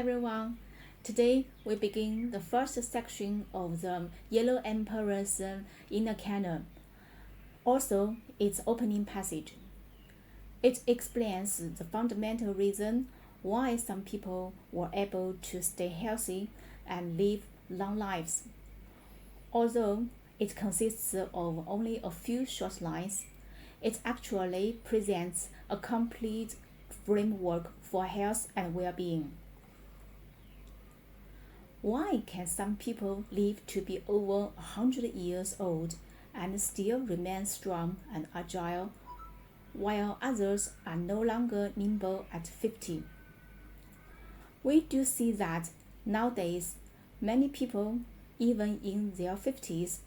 everyone. Today we begin the first section of the Yellow Emperor's inner canon, also its opening passage. It explains the fundamental reason why some people were able to stay healthy and live long lives. Although it consists of only a few short lines, it actually presents a complete framework for health and well-being. Why can some people live to be over 100 years old and still remain strong and agile, while others are no longer nimble at 50? We do see that nowadays many people, even in their 50s,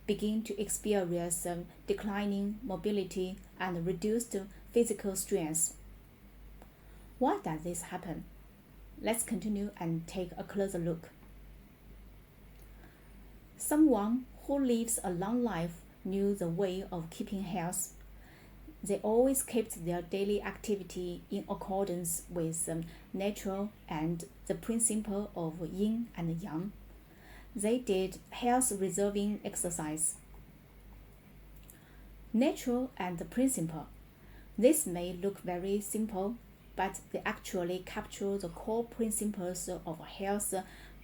begin to experience declining mobility and reduced physical strength. Why does this happen? Let's continue and take a closer look. Someone who lives a long life knew the way of keeping health. They always kept their daily activity in accordance with nature and the principle of yin and yang. They did health-preserving exercise. Nature and the principle. This may look very simple, but they actually capture the core principles of health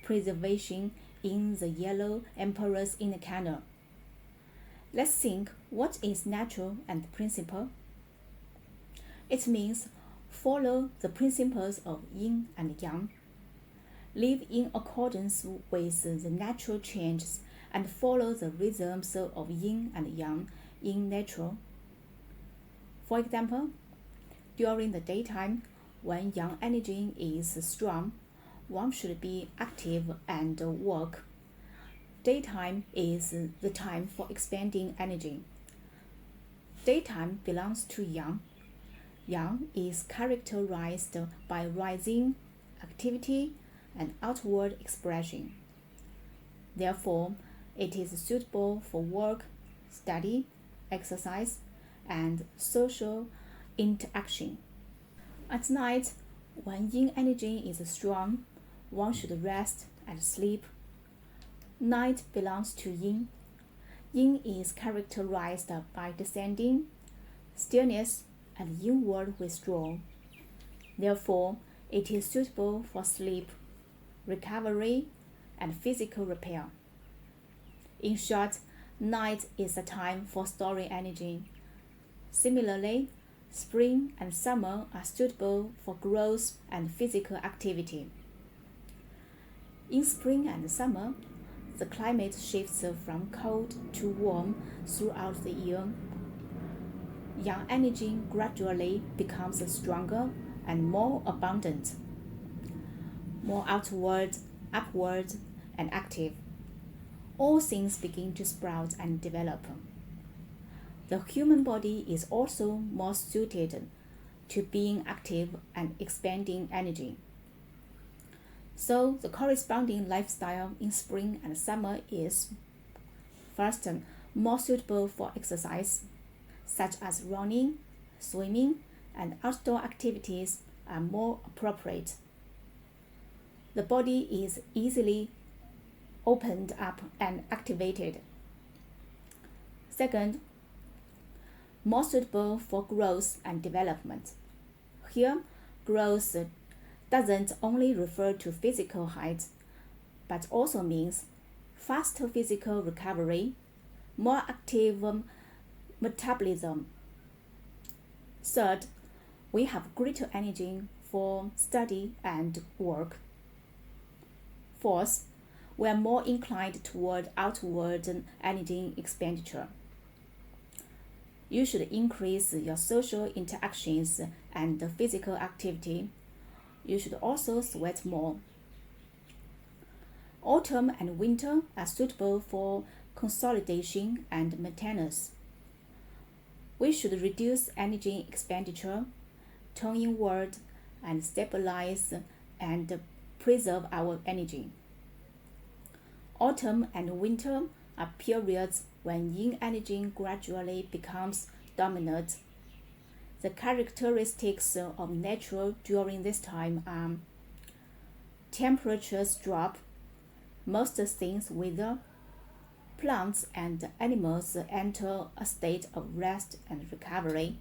preservation in the Yellow Emperor's inner canon. Let's think, what is natural and principle? It means follow the principles of yin and yang. Live in accordance with the natural changes and follow the rhythms of yin and yang in nature. For example, during the daytime, when yang energy is strong, one should be active and work. Daytime is the time for expanding energy. Daytime belongs to yang. Yang is characterized by rising activity and outward expression. Therefore, it is suitable for work, study, exercise, and social interaction. At night, when yin energy is strong, one should rest and sleep. Night belongs to yin. Yin is characterized by descending, stillness, and inward withdrawal. Therefore, it is suitable for sleep, recovery, and physical repair. In short, night is a time for storing energy. Similarly, spring and summer are suitable for growth and physical activity. In spring and summer, the climate shifts from cold to warm throughout the year. Yang energy gradually becomes stronger and more abundant, more outward, upward, and active. All things begin to sprout and develop. The human body is also more suited to being active and expanding energy. So the corresponding lifestyle in spring and summer is: first, more suitable for exercise, such as running, swimming, and outdoor activities are more appropriate. The body is easily opened up and activated. Second, more suitable for growth and development. Here, growth doesn't only refer to physical height, but also means faster physical recovery, more active metabolism. Third, we have greater energy for study and work. Fourth, we are more inclined toward outward energy expenditure. You should increase your social interactions and physical activity. You should also sweat more. Autumn and winter are suitable for consolidation and maintenance. We should reduce energy expenditure, turn inward, and stabilize and preserve our energy. Autumn and winter are periods when yin energy gradually becomes dominant. The characteristics of nature during this time are temperatures drop, most things wither, plants and animals enter a state of rest and recovery.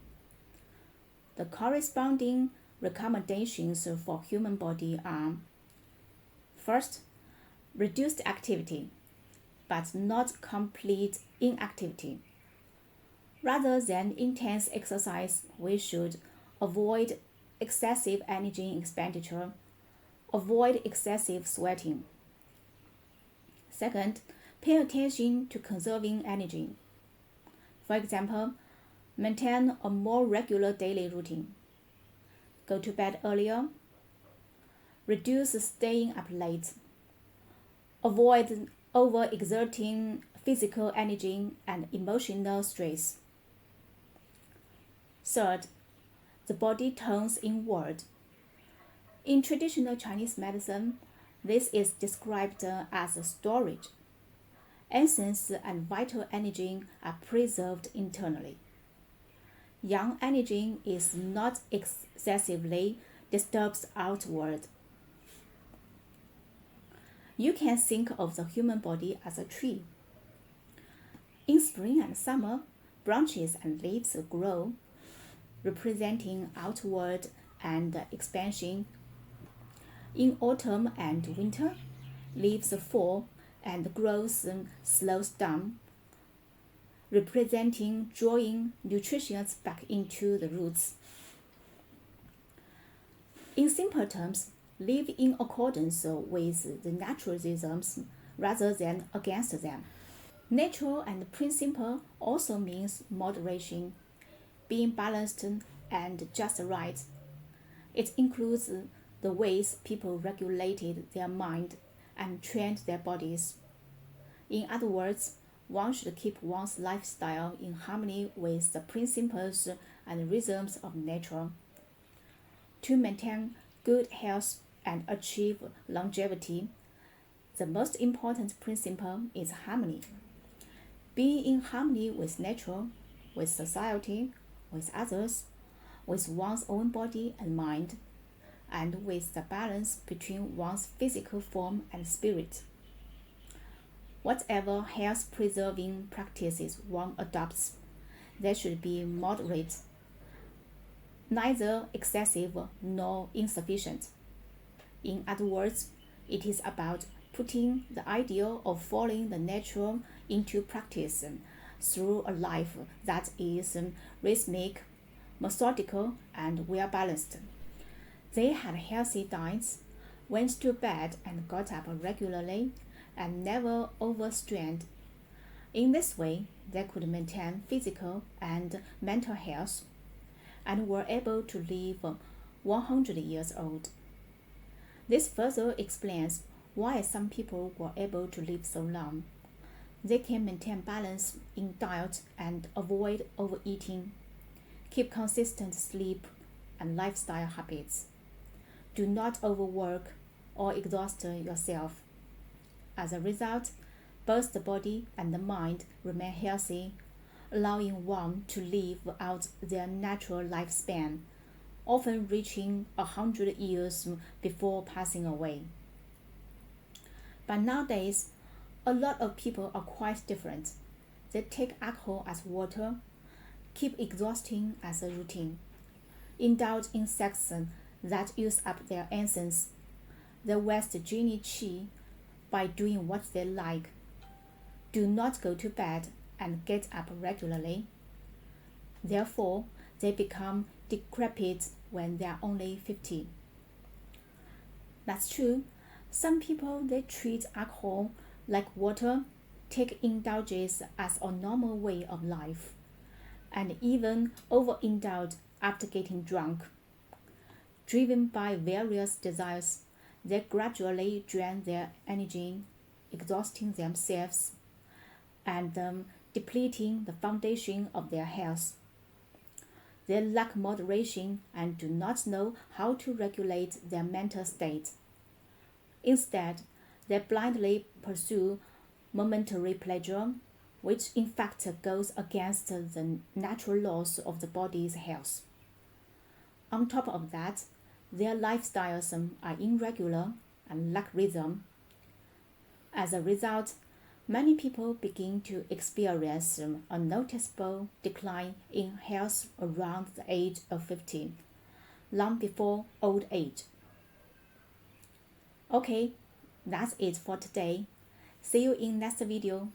The corresponding recommendations for human body are: first, reduced activity, but not complete inactivity. Rather than intense exercise, we should avoid excessive energy expenditure, avoid excessive sweating. Second, pay attention to conserving energy. For example, maintain a more regular daily routine. Go to bed earlier. Reduce staying up late. Avoid overexerting physical energy and emotional stress. Third, the body turns inward. In traditional Chinese medicine, this is described as storage. Essence and vital energy are preserved internally. Yang energy is not excessively disturbed outward. You can think of the human body as a tree. In spring and summer, branches and leaves grow, representing outward and expansion. In autumn and winter, leaves fall and growth slows down, representing drawing nutrition back into the roots. In simple terms, live in accordance with the natural rhythms rather than against them. Natural and principle also means moderation, being balanced and just right. It includes the ways people regulated their mind and trained their bodies. In other words, one should keep one's lifestyle in harmony with the principles and rhythms of nature. To maintain good health and achieve longevity, the most important principle is harmony. Being in harmony with nature, with society, with others, with one's own body and mind, and with the balance between one's physical form and spirit. Whatever health-preserving practices one adopts, they should be moderate, neither excessive nor insufficient. In other words, it is about putting the ideal of following the natural into practice through a life that is rhythmic, methodical, and well-balanced. They had healthy diets, went to bed and got up regularly, and never overstrained. In this way, they could maintain physical and mental health, and were able to live 100 years old. This further explains why some people were able to live so long. They can maintain balance in diet and avoid overeating, keep consistent sleep and lifestyle habits. Do not overwork or exhaust yourself. As a result, both the body and the mind remain healthy, allowing one to live out their natural lifespan, often reaching 100 years before passing away. But nowadays, a lot of people are quite different. They take alcohol as water, keep exhausting as a routine, indulge in sex that use up their essence. They waste genie chi by doing what they like, do not go to bed and get up regularly. Therefore, they become decrepit when they are only 50. That's true. Some people, they treat alcohol like water, take indulgence as a normal way of life, and even overindulge after getting drunk. Driven by various desires, they gradually drain their energy, exhausting themselves, and depleting the foundation of their health. They lack moderation and do not know how to regulate their mental state. Instead, they blindly pursue momentary pleasure, which in fact goes against the natural laws of the body's health. On top of that, their lifestyles are irregular and lack rhythm. As a result, many people begin to experience a noticeable decline in health around the age of 50, long before old age. Okay, that's it for today. See you in next video.